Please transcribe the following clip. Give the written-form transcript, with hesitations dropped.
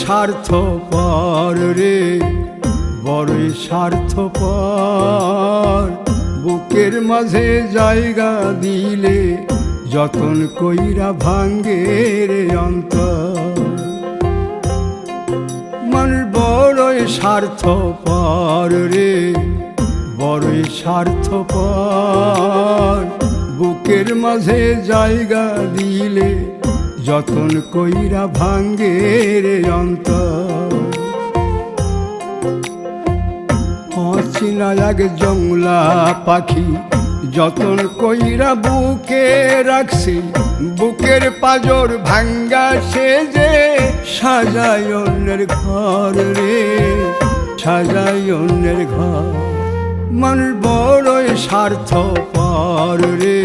স্বার্থপর রে, বড়ই স্বার্থপর। বুকের মাঝে জায়গা দিলে যতন কইরা ভাঙ্গে রে অন্তর। মানুষ বড়ই স্বার্থপর রে, বড়ই স্বার্থপর। বুকের মাঝে জায়গা দিলে যতন কইরা ভাঙ্গে রে অন্তর। অচিনা এক জংলা পাখি যতন কইরা বুকে রাখছি, বুকের পাজর ভাঙ্গা সে যে সাজায় অন্যের ঘর রে, সাজায় অন্যের ঘর। মানুষ বড়ই স্বার্থপর রে,